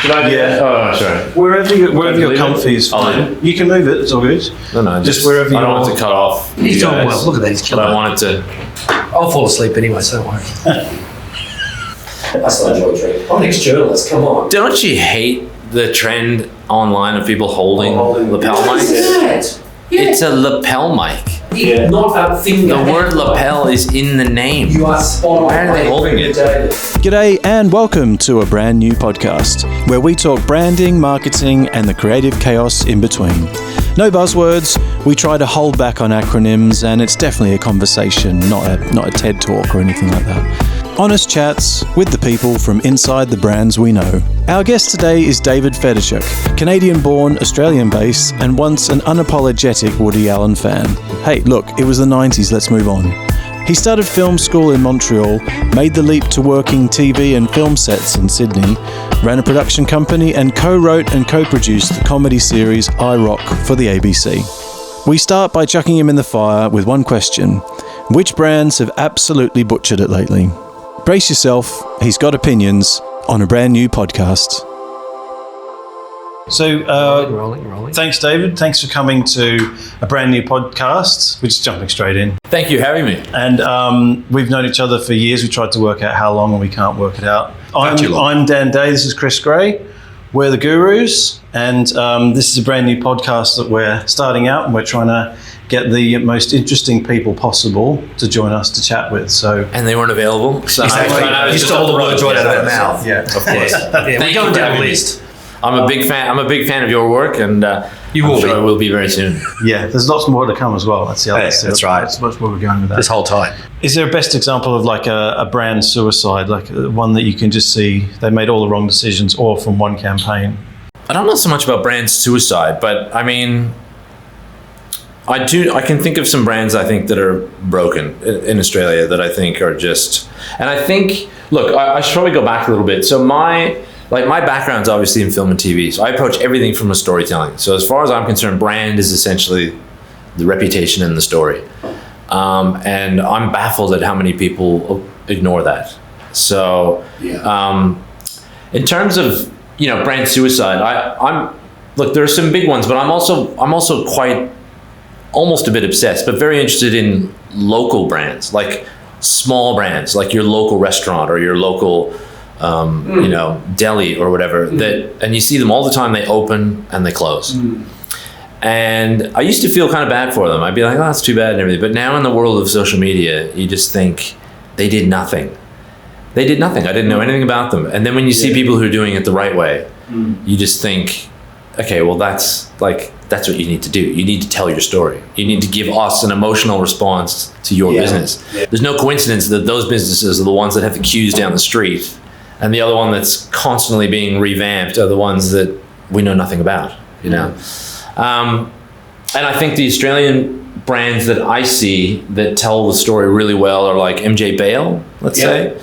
Yeah. Oh, sorry. Wherever you're comfy is fine. You can move it. It's all good. No. Just wherever you I don't want want to cut off. He's doing well. Look at that. He's But killing I it. wanted to. I'll fall asleep anyway, so don't worry. I still enjoy drinking. I'm an ex-journalist, come on. Don't you hate the trend online of people holding lapel mics? That? Yeah. It's a lapel mic. Yeah. Not a thing. The word lapel is in the name. You are spot on. Why are they holding it? David. G'day and welcome to a brand new podcast where we talk branding, marketing and the creative chaos in between. No buzzwords, we try to hold back on acronyms and it's definitely a conversation, not a TED talk or anything like that. Honest chats with the people from inside the brands we know. Our guest today is David Fedirchuk, Canadian-born, Australian-based and once an unapologetic Woody Allen fan. Hey, look, it was the 90s, let's move on. He started film school in Montreal, made the leap to working TV and film sets in Sydney, ran a production company and co-wrote and co-produced the comedy series I Rock for the ABC. We start by chucking him in the fire with one question. Which brands have absolutely butchered it lately? Brace yourself, he's got opinions on a brand new podcast. So, Rolling. thanks, David. Thanks for coming to a brand new podcast. We're just jumping straight in. Thank you for having me. And we've known each other for years. We tried to work out how long and we can't work it out. I'm Dan Day. This is Chris Gray. We're the Gurus. And this is a brand new podcast that we're starting out and we're trying to get the most interesting people possible to join us to chat with. And they weren't available. So Exactly. You stole the words right out of their mouth. Yeah, of course. Yeah, we're going down the list. I'm a big fan of your work, and You will I'm sure be. it will be very soon. Yeah, there's lots more to come as well. That's the other. That's right. That's much where we're going with that. This whole time. Is there a best example of like a brand suicide, like one that you can just see they made all the wrong decisions, or from one campaign? I don't know so much about brand suicide, but I mean, I can think of some brands I think that are broken in Australia that I think are just, and I think, look, I should probably go back a little bit. So my background's obviously in film and TV, so I approach everything from a storytelling. So as far as I'm concerned, brand is essentially the reputation and the story. And I'm baffled at how many people ignore that. So in terms of, brand suicide, look, there are some big ones, but I'm also quite, almost a bit obsessed, but very interested in local brands, like small brands, like your local restaurant or your local, deli or whatever. And you see them all the time. They open and they close. And I used to feel kind of bad for them. I'd be like, oh, that's too bad and everything. But now in the world of social media, you just think they did nothing. They did nothing. I didn't know anything about them. And then when you see people who are doing it the right way, you just think, okay, well, that's what you need to do. You need to tell your story. You need to give us an emotional response to your business. Yeah. There's no coincidence that those businesses are the ones that have the queues down the street, and the other one that's constantly being revamped are the ones that we know nothing about, And I think the Australian brands that I see that tell the story really well are like MJ Bale, let's say.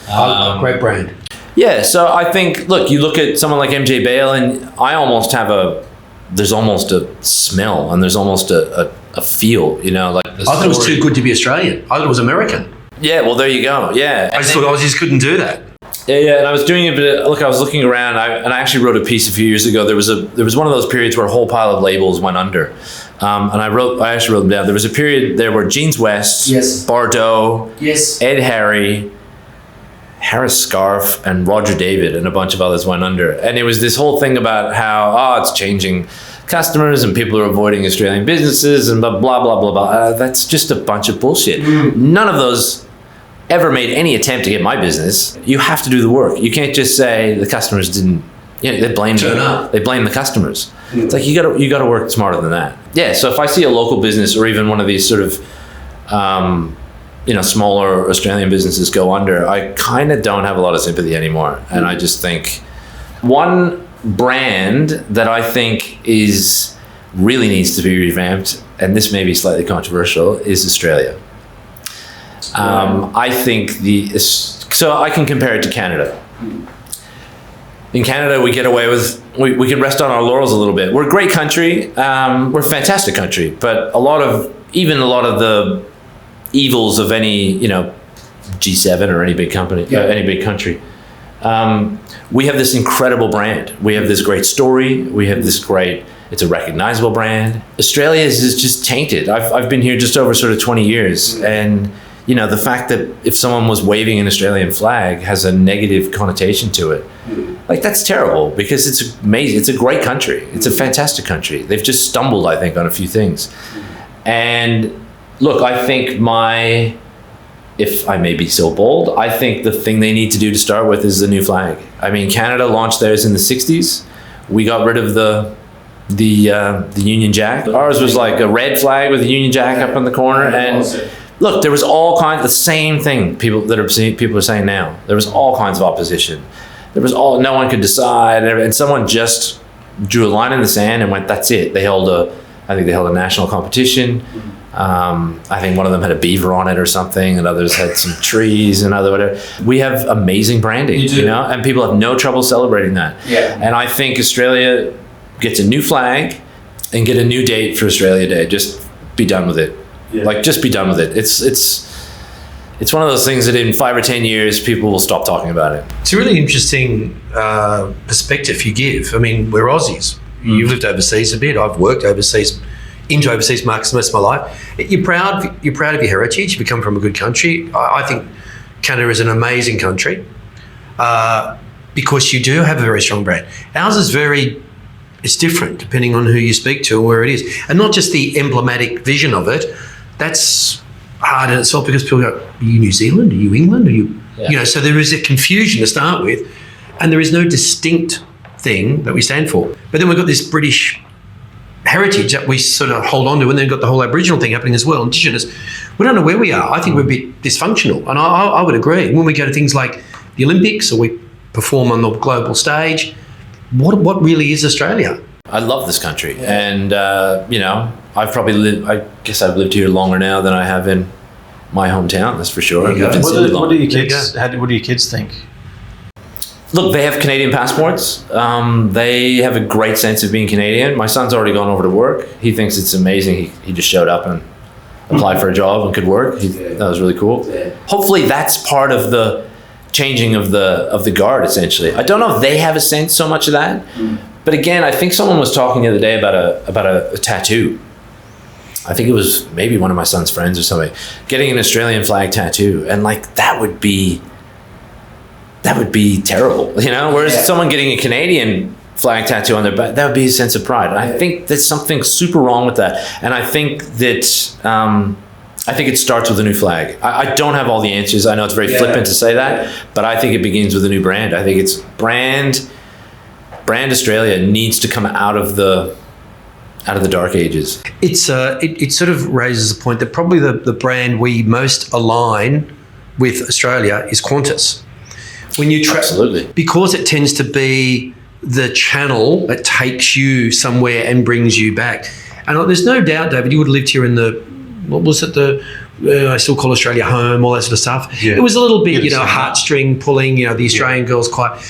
Great brand. Yeah, so I think, look, you look at someone like MJ Bale and I almost have there's almost a smell and there's almost a feel, like. I thought it was too good to be Australian. I thought it was American. Yeah, well, there you go. Yeah. I just thought I just couldn't do that. Yeah, and I was doing I was looking around, and I actually wrote a piece a few years ago. There was one of those periods where a whole pile of labels went under, and I actually wrote them down. There was a period there where Jeans West, Yes. Bardot, Yes. Ed Harry, Harris Scarf, and Roger David, and a bunch of others went under. And it was this whole thing about how it's changing customers and people are avoiding Australian businesses and blah blah blah blah blah. That's just a bunch of bullshit. None of those ever made any attempt to get my business. You have to do the work. You can't just say the customers didn't. They blame They blame the customers. It's like you got to work smarter than that. Yeah. So if I see a local business or even one of these sort of, smaller Australian businesses go under, I kind of don't have a lot of sympathy anymore. And I just think one brand that I think really needs to be revamped, and this may be slightly controversial, is Australia. I think so I can compare it to Canada. In Canada, we get away with, we can rest on our laurels a little bit. We're a great country. We're a fantastic country, but a lot of the evils of any, G7 or any big company, any big country, We have this incredible brand. We have this great story. We have this great, it's a recognizable brand. Australia is just tainted. I've been here just over sort of 20 years. And, you know, the fact that if someone was waving an Australian flag has a negative connotation to it, like that's terrible because it's amazing. It's a great country. It's a fantastic country. They've just stumbled, I think, on a few things. And look, I think if I may be so bold, I think the thing they need to do to start with is the new flag. I mean, Canada launched theirs in the 60s. We got rid of the Union Jack. Ours was like a red flag with a Union Jack up in the corner. And look, there was all kinds, the same thing people are saying now. There was all kinds of opposition. No one could decide. And someone just drew a line in the sand and went, that's it. I think they held a national competition. I think one of them had a beaver on it or something, and others had some trees and other whatever. We have amazing branding, you know, and people have no trouble celebrating that. Yeah. And I think Australia gets a new flag and get a new date for Australia Day. Just be done with it. Yeah. Like, just be done with it. It's one of those things that in 5 or 10 years, people will stop talking about it. It's a really interesting perspective you give. I mean, we're Aussies. You've lived overseas a bit. I've worked into overseas markets most of my life. You're proud of your heritage. You come from a good country. I think Canada is an amazing country because you do have a very strong brand. Ours is it's different depending on who you speak to and where it is. And not just the emblematic vision of it. That's hard in itself because people go, are you New Zealand? Are you England? Are you, you know, so there is a confusion to start with and there is no distinct thing that we stand for. But then we've got this British heritage that we sort of hold on to, and then got the whole Aboriginal thing happening as well, Indigenous. We don't know where we are. I think we're a bit dysfunctional, and I would agree. When we go to things like the Olympics or we perform on the global stage, what really is Australia? I love this country, and you know, I guess I've lived here longer now than I have in my hometown. That's for sure. What do your kids think? Look, they have Canadian passports. They have a great sense of being Canadian. My son's already gone over to work. He thinks it's amazing. He just showed up and applied for a job and could work. That was really cool. Hopefully that's part of the changing of the guard, essentially. I don't know if they have a sense so much of that. But again, I think someone was talking the other day about a tattoo. I think it was maybe one of my son's friends or something, getting an Australian flag tattoo. And like, that would be terrible, you know? Whereas someone getting a Canadian flag tattoo on their back, that would be a sense of pride. And I think there's something super wrong with that. And I think that, I think it starts with a new flag. I don't have all the answers. I know it's very flippant to say that, but I think it begins with a new brand. I think it's brand Australia needs to come out of the dark ages. It sort of raises a point that probably the brand we most align with Australia is Qantas. When you absolutely, because it tends to be the channel that takes you somewhere and brings you back. And there's no doubt, David, you would have lived here in I still call Australia home, all that sort of stuff. Yeah. It was a little bit, heartstring pulling, the Australian girls quite.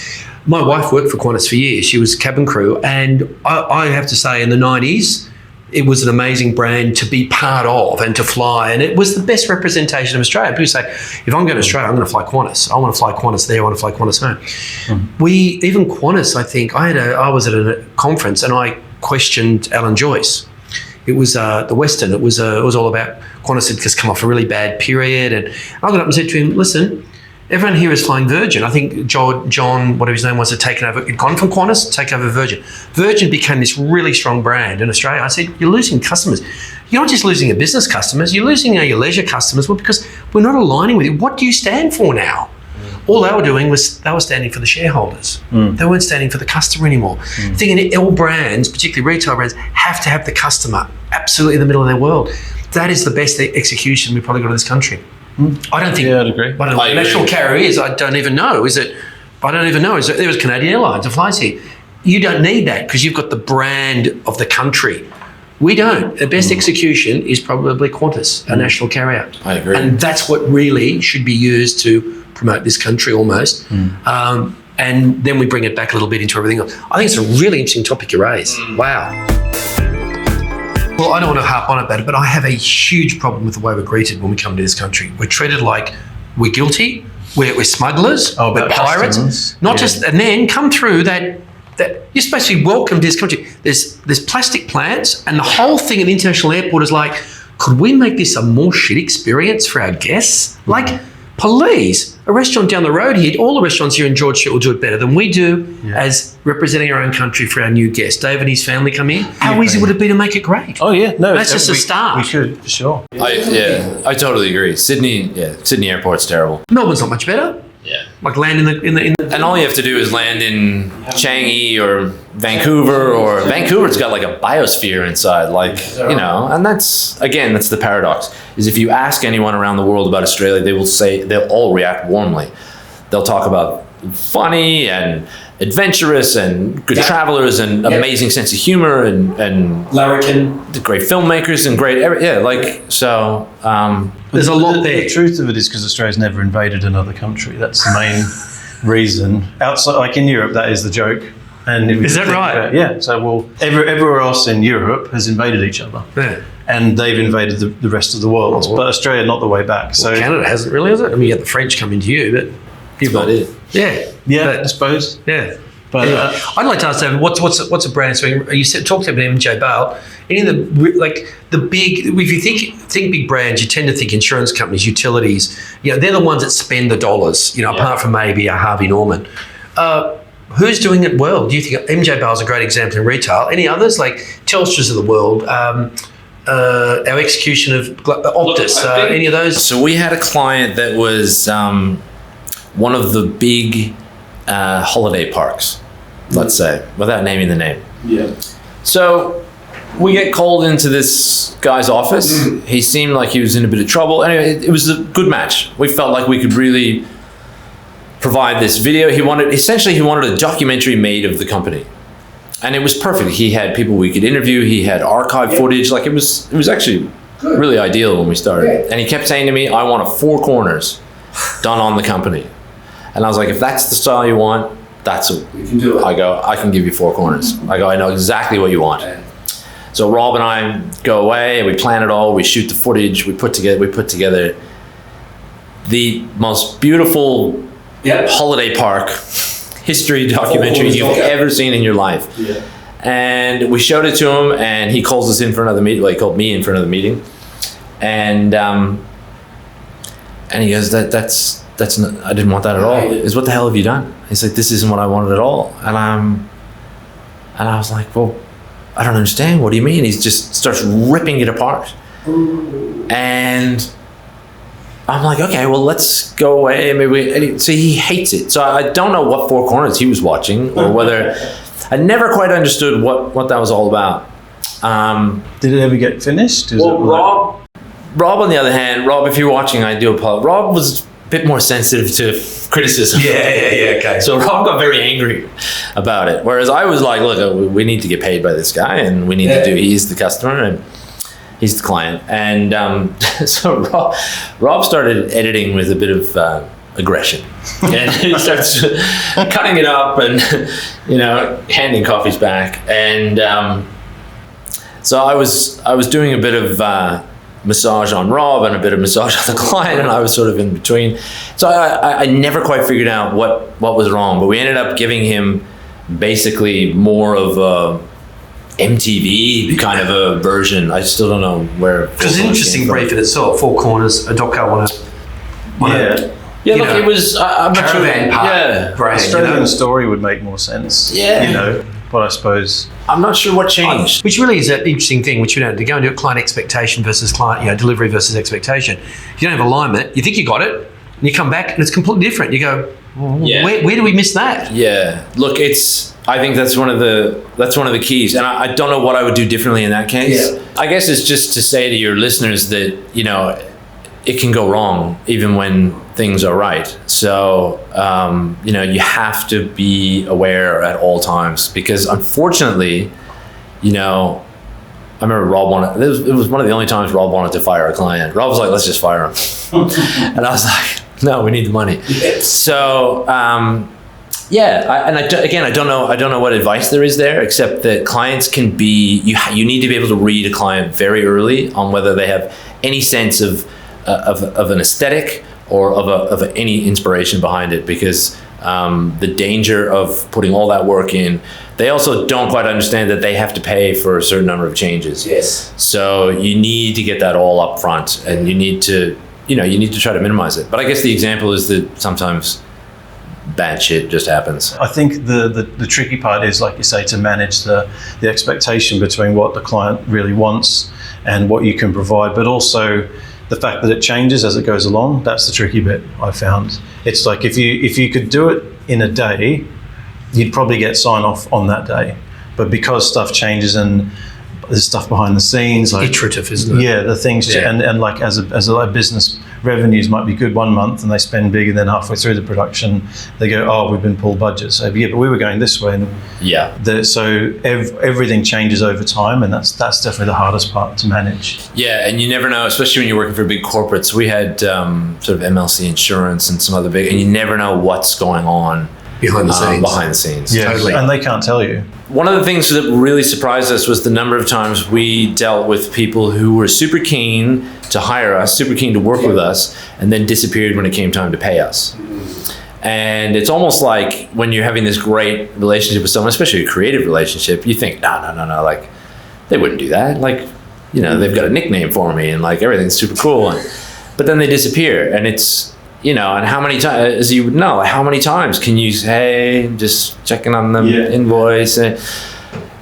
My wife worked for Qantas for years. She was cabin crew. And I have to say in the 90s, it was an amazing brand to be part of and to fly. And it was the best representation of Australia. People say, if I'm going to Australia, I'm going to fly Qantas. I want to fly Qantas there. I want to fly Qantas home. Even Qantas, I think, I was at a conference and I questioned Alan Joyce. It was the Western. It was all about Qantas had just come off a really bad period. And I got up and said to him, listen, everyone here is flying Virgin. I think John, whatever his name was, had taken over. He'd gone from Qantas, take over Virgin. Virgin became this really strong brand in Australia. I said, you're losing customers. You're not just losing your business customers, you're losing your leisure customers. Well, because we're not aligning with you. What do you stand for now? All they were doing was they were standing for the shareholders. They weren't standing for the customer anymore. I think all brands, particularly retail brands, have to have the customer absolutely in the middle of their world. That is the best execution we've probably got in this country. I don't think. Yeah, I'd agree. I don't know what the national carrier is. I don't even know. There was Canadian Airlines that flies here. You don't need that because you've got the brand of the country. We don't. The best execution is probably Qantas, a national carrier. I agree. And that's what really should be used to promote this country almost. And then we bring it back a little bit into everything else. I think it's a really interesting topic you raise. Wow. Well, I don't want to harp on about it, but I have a huge problem with the way we're greeted when we come to this country. We're treated like we're guilty. we're smugglers, Oh, we're about pirates, customs. not Yeah. just, and then come through that you're supposed to be welcomed to this country. There's plastic plants, and the whole thing at the international airport is like, could we make this a more shit experience for our guests? Like, please, a restaurant down the road here, all the restaurants here in George Street will do it better than we do as representing our own country for our new guests. David and his family come here. How easy would it be to make it great? Oh yeah, no, That's just a start. We should, for sure. I totally agree. Sydney Airport's terrible. Melbourne's not much better. Yeah. Like land in the And all you have to do is land in Changi or Vancouver's got like a biosphere inside, and that's the paradox, is if you ask anyone around the world about Australia, they'll all react warmly. They'll talk about funny and adventurous and good travelers and amazing sense of humor and Larrikin. great filmmakers and there's a lot there. The truth of it is because Australia's never invaded another country. That's the main reason. Outside, like in Europe, that is the joke. And Is that right? Yeah. So, everywhere else in Europe has invaded each other. Yeah. And they've invaded the rest of the world. But Australia, not the way back. So Canada hasn't really, has it? I mean, you get the French coming to you, but that's about it. I suppose. Yeah. But Anyway, I'd like to ask David, what's a brand? So you talked about MJ Bale. Any of the big, if you think big brands, you tend to think insurance companies, utilities. They're the ones that spend the dollars. Apart from maybe a Harvey Norman. Who's doing it well? Do you think MJ Bale's a great example in retail? Any others like Telstra's of the world? Our execution of Optus. Any of those? So we had a client that was one of the big holiday parks, let's say, without naming the name. Yeah. So we get called into this guy's office. He seemed like he was in a bit of trouble. Anyway, it was a good match. We felt like we could really provide this video. He wanted a documentary made of the company. And it was perfect. He had people we could interview. He had archive footage. Like it was actually really ideal when we started. Yeah. And he kept saying to me, I want a 4 corners done on the company. And I was like, if that's the style you want, We can do it. I go, I can give you 4 corners. I go, I know exactly what you want. Yeah. So Rob and I go away and we plan it all. We shoot the footage. We put together the most beautiful holiday park history documentary you've ever seen in your life. Yeah. And we showed it to him, and he calls us in for another meeting. Well, he called me in for another meeting, and he goes, "That's not, I didn't want that at all." Is what the hell have you done? He's like, "This isn't what I wanted at all." And I was like, "Well, I don't understand. What do you mean?" He just starts ripping it apart, and I'm like, okay, well, let's go away. So he hates it. So I don't know what 4 corners he was watching, or whether I never quite understood what that was all about. did it ever get finished? Rob, on the other hand, if you're watching, I do apologize. Rob was a bit more sensitive to criticism. Yeah. Okay. So Rob got very angry about it. Whereas I was like, look, we need to get paid by this guy, and we need to do, he's the customer and he's the client. And so Rob started editing with a bit of aggression. And he starts cutting it up and, handing coffees back. And so I was doing a bit of massage on Rob and a bit of massage on the client, and I was sort of in between. So I never quite figured out what was wrong, but we ended up giving him basically more of a MTV kind of a version. I still don't know where. Because it's an interesting brief in itself. 4 corners, a doco on Yeah, look, it was. I'm not sure. Caravan park brand. Australian story would make more sense. Yeah. But I suppose I'm not sure what changed. Which really is an interesting thing, which we don't to go into client expectation versus client, delivery versus expectation. If you don't have alignment, you think you got it, and you come back and it's completely different. You go, where do we miss that? Yeah, look, I think that's one of the keys, and I don't know what I would do differently in that case. Yeah. I guess it's just to say to your listeners that it can go wrong even when things are right. So you have to be aware at all times, because unfortunately, I remember Rob it was one of the only times Rob wanted to fire a client. Rob was like, let's just fire him. And I was like, no, we need the money. Yes. So I don't know what advice there is there, except that clients can be, you need to be able to read a client very early on whether they have any sense of an aesthetic or of any inspiration behind it, because the danger of putting all that work in, they also don't quite understand that they have to pay for a certain number of changes. Yes. So you need to get that all up front, and you need to try to minimize it. But I guess the example is that sometimes bad shit just happens. I think the tricky part is, like you say, to manage the expectation between what the client really wants and what you can provide, but also the fact that it changes as it goes along. That's the tricky bit I found. It's like if you could do it in a day, you'd probably get sign off on that day. But because stuff changes and there's stuff behind the scenes, like Iterative, isn't it? yeah, the things and like as a business, revenues might be good 1 month and they spend big, and then halfway through the production they go, oh, we've been pulled budget. So yeah, but we were going this way, and so everything changes over time, and that's definitely the hardest part to manage. Yeah, and you never know, especially when you're working for big corporates. We had sort of MLC Insurance and some other big, and you never know what's going on Behind the scenes. Yeah, Totally. and they can't tell you. One of the things that really surprised us was the number of times we dealt with people who were super keen to hire us, super keen to work with us, and then disappeared when it came time to pay us. And it's almost like when you're having this great relationship with someone, especially a creative relationship, you think, no, like, they wouldn't do that. Like, you know, they've got a nickname for me, and like everything's super cool. But then they disappear, and it's, you know, and how many times, as you would know, how many times can you say, hey, just checking on the invoice? And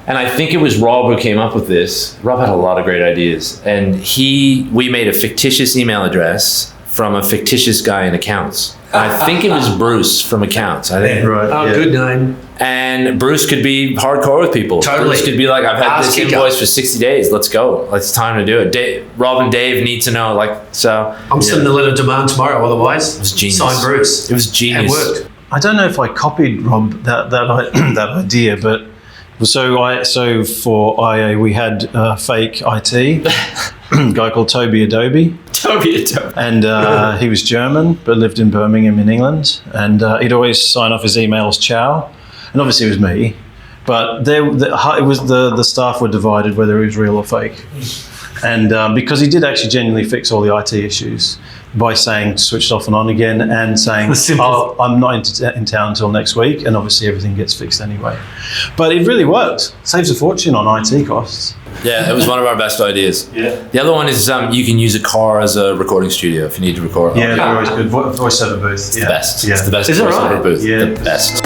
I think it was Rob who came up with this. Rob had a lot of great ideas. And we made a fictitious email address from a fictitious guy in accounts. I think it was Bruce from accounts. I think. Right. Oh, good name. And Bruce could be hardcore with people. Totally. Bruce could be like, I've had this invoice for 60 days. Let's go. It's time to do it. Rob and Dave need to know. Like, so. I'm sending the letter of demand tomorrow. Otherwise, it was genius. Sign Bruce. It was genius. It worked. I don't know if I copied Rob that idea, but so for IA we had fake IT, a guy called Toby Adobe. And he was German, but lived in Birmingham in England. And he'd always sign off his emails "Ciao," and obviously it was me. But it was the staff were divided whether he was real or fake. And because he did actually genuinely fix all the IT issues by saying switched off and on again, and saying, oh, I'm not in town until next week, and obviously everything gets fixed anyway. But it really works. Saves a fortune on IT costs. Yeah, it was one of our best ideas. Yeah. The other one is you can use a car as a recording studio if you need to record. Yeah, they're always good. Voiceover booth. It's the best. Yeah. It's the best Is it voiceover right? booth. Yeah. The best.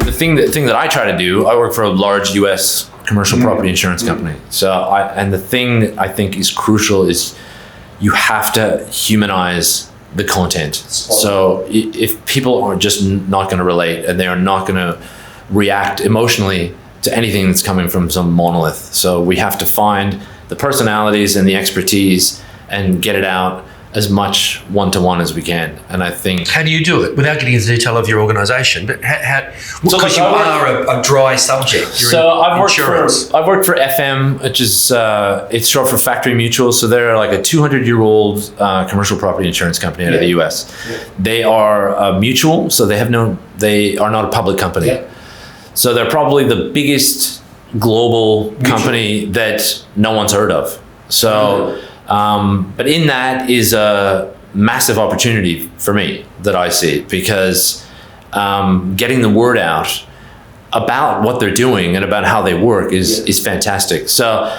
The thing that I try to do, I work for a large US commercial property insurance company. And the thing that I think is crucial is you have to humanize the content. So if people are just not going to relate, and they are not going to react emotionally to anything that's coming from some monolith. So we have to find the personalities and the expertise and get it out as much one-to-one as we can. And I think... How do you do it? Without getting into detail of your organisation, but because you are a dry subject. I've worked for FM, which is it's short for Factory Mutual. So they're like a 200-year-old commercial property insurance company out of the US. Yeah. They are a mutual, so they are not a public company. Yeah. So they're probably the biggest global company that no one's heard of. So... but in that is a massive opportunity for me that I see, because getting the word out about what they're doing and about how they work is fantastic. So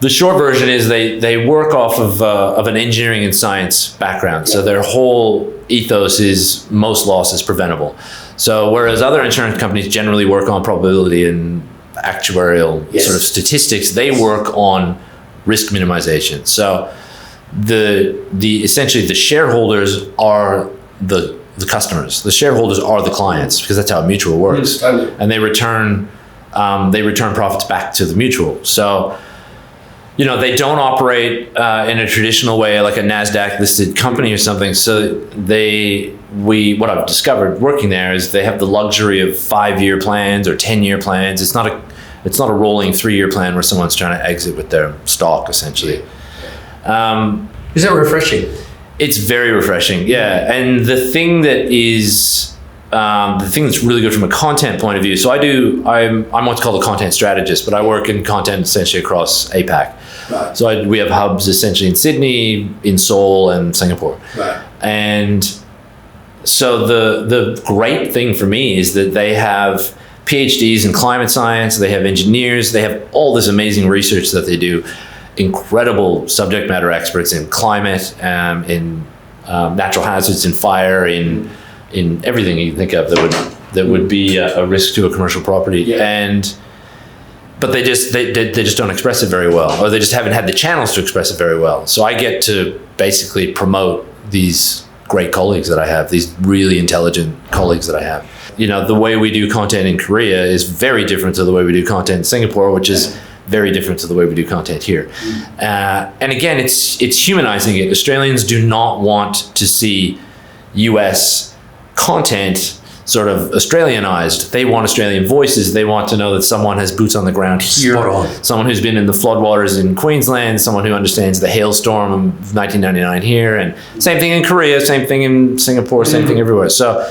the short version is they work off of an engineering and science background. So their whole ethos is most loss is preventable. So whereas other insurance companies generally work on probability and actuarial sort of statistics, they work on risk minimization. So essentially the shareholders are the customers. The shareholders are the clients, because that's how a mutual works. And they return profits back to the mutual. So, you know, they don't operate in a traditional way like a NASDAQ listed company or something. So what I've discovered working there is they have the luxury of 5-year plans or 10-year plans. It's not a rolling 3-year plan where someone's trying to exit with their stock, essentially. Is that refreshing? It's very refreshing, yeah. And the thing that is the thing that's really good from a content point of view. So I'm what's called a content strategist, but I work in content essentially across APAC. Right. So we have hubs essentially in Sydney, in Seoul, and Singapore. Right. And so the great thing for me is that they have PhDs in climate science, they have engineers, they have all this amazing research that they do, incredible subject matter experts in climate, in natural hazards, in fire, in everything you think of that would be a risk to a commercial property. Yeah. But they just don't express it very well, or they just haven't had the channels to express it very well. So I get to basically promote these great colleagues that I have, these really intelligent colleagues that I have. You know, the way we do content in Korea is very different to the way we do content in Singapore, which is very different to the way we do content here. And again, it's humanizing it. Australians do not want to see US content sort of Australianized. They want Australian voices. They want to know that someone has boots on the ground here. Spot on. Someone who's been in the floodwaters in Queensland, someone who understands the hailstorm of 1999 here, and same thing in Korea, same thing in Singapore, same thing everywhere. So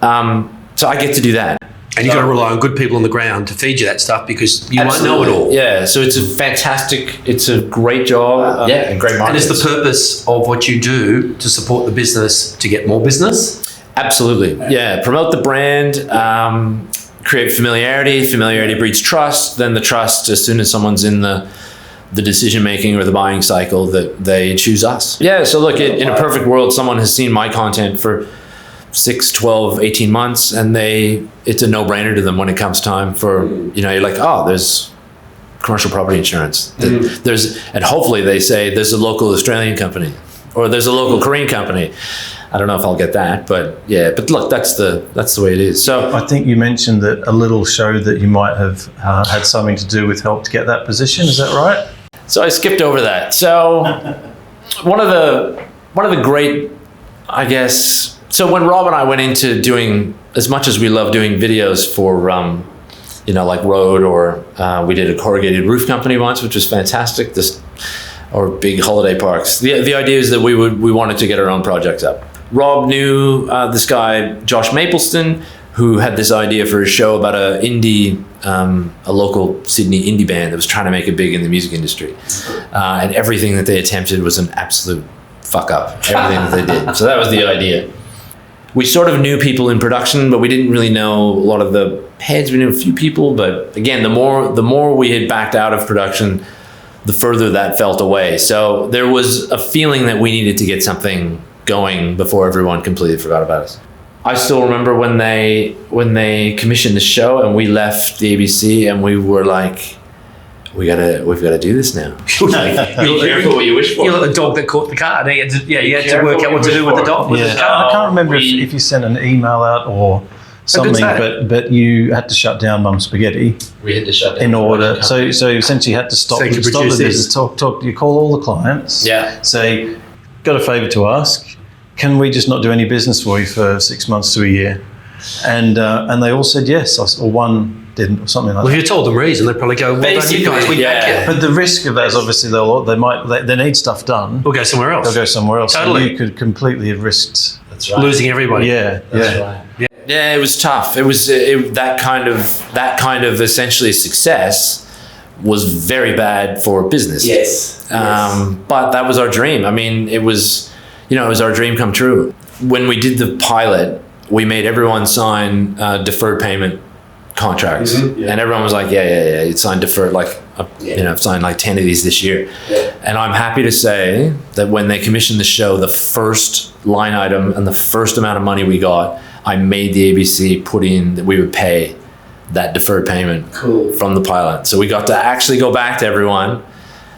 I get to do that. And you've got to rely on good people on the ground to feed you that stuff, because you won't know it all. Yeah, so it's a great job. And great marketing. And it's the purpose of what you do to support the business to get more business. Absolutely. Yeah. Promote the brand, create familiarity. Familiarity breeds trust. Then the trust, as soon as someone's in the decision making or the buying cycle, that they choose us. Yeah. So look, in a perfect world, someone has seen my content for 6, 12, 18 months, and it's a no-brainer to them when it comes time for, you're like, oh, there's commercial property insurance. And hopefully they say there's a local Australian company, or there's a local Korean company. I don't know if I'll get that, but yeah. But look, that's the way it is. So I think you mentioned that a little show that you might have had something to do with helped get that position. Is that right? So I skipped over that. So one of the great, I guess. So when Rob and I went into doing, as much as we love doing videos for, like Road, or we did a corrugated roof company once, which was fantastic. Or big holiday parks. The idea is that we wanted to get our own projects up. Rob knew this guy, Josh Mapleston, who had this idea for a show about a local Sydney indie band that was trying to make it big in the music industry. And everything that they attempted was an absolute fuck up, everything that they did. So that was the idea. We sort of knew people in production, but we didn't really know a lot of the heads. We knew a few people, but again, the more we had backed out of production, the further that felt away. So there was a feeling that we needed to get something going before everyone completely forgot about us. I still remember when they commissioned the show and we left the ABC and we were like, we've got to do this now. Like, be careful what you wish for. You're like the dog that caught the car. You had to work out what to do with the dog. Yeah. I can't remember if you sent an email out or something, but you had to shut down Mum Spaghetti. We had to shut down in order. So essentially, you had to stop the business. Talk. You call all the clients. Yeah. Say, got a favour to ask. Can we just not do any business for you for 6 months to a year? And they all said yes, or one didn't, or something like that. Well, if you told them reason, they'd probably go, well done you guys, we back it. But the risk of that is obviously they need stuff done. We'll go somewhere else. They'll go somewhere else. Totally. So you could completely have risked losing everybody. Yeah. That's right. Yeah, it was tough. It was that kind of essentially success was very bad for business. Yes. But that was our dream. I mean, it was our dream come true. When we did the pilot, we made everyone sign deferred payment contracts, and everyone was like, yeah, you'd sign deferred, like, I've signed like 10 of these this year. Yeah. And I'm happy to say that when they commissioned the show, the first line item and the first amount of money we got, I made the ABC put in that we would pay that deferred payment from the pilot. So we got to actually go back to everyone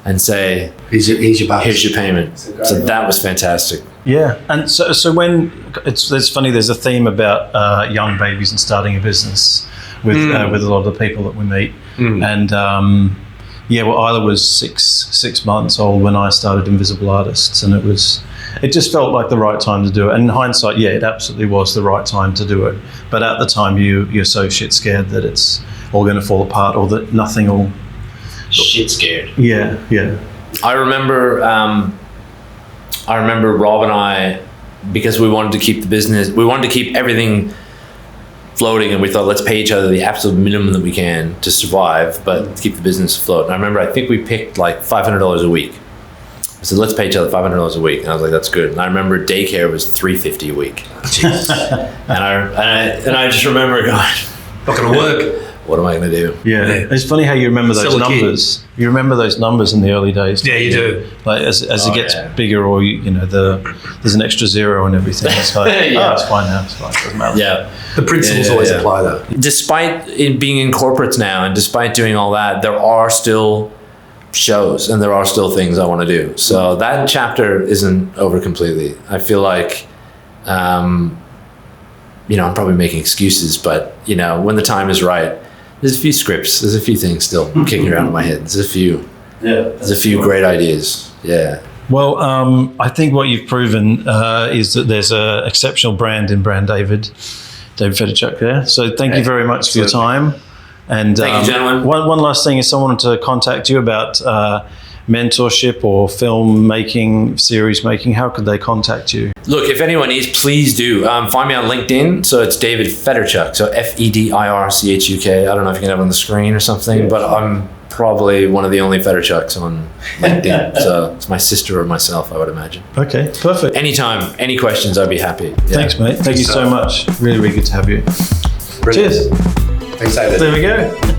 and say, here's your payment. So that was fantastic. Yeah, and so when it's funny, there's a theme about young babies and starting a business with a lot of the people that we meet, and Isla was six months old when I started Invisible Artists, and it just felt like the right time to do it. And in hindsight, it absolutely was the right time to do it. But at the time, you're so shit scared that it's all going to fall apart, or that nothing will. Shit scared. Yeah. I remember Rob and I, because we wanted to keep the business, we wanted to keep everything floating, and we thought, let's pay each other the absolute minimum that we can to survive, but to keep the business afloat. And I remember, I think we picked like $500 a week. I said, let's pay each other $500 a week. And I was like, that's good. And I remember daycare was $350 a week. and I just remember going, Not going to work. what am I going to do? Yeah. It's funny how you remember those Still a kid. numbers. You remember those numbers in the early days. Yeah, you do. Like as it gets yeah. bigger, or there's an extra zero and everything. It's like, Yeah. it's fine now. It's fine. It doesn't matter. Yeah. The principles Yeah, always yeah. apply, though. Despite being in corporates now, and despite doing all that, there are still shows and there are still things I want to do. So that chapter isn't over completely. I feel like, I'm probably making excuses, but when the time is right, there's a few scripts, there's a few things still kicking around in my head. There's a few great ideas. Yeah. Well, I think what you've proven is that there's an exceptional brand in Brand David Fedirchuk there. So thank you very much for your time. And Thank you, gentlemen. One last thing, if someone wanted to contact you about mentorship or film making, series making, how could they contact you? Look, if anyone needs, please do. Find me on LinkedIn. So it's David Fedirchuk. So Fedirchuk. I don't know if you can have it on the screen or something, but I'm probably one of the only Fedirchuks on LinkedIn. So it's my sister or myself, I would imagine. Okay, perfect. Anytime, any questions, I'd be happy. Yeah. Thanks, mate. Thank you so much. Really, really good to have you. Brilliant. Cheers. Thanks, David. There we go.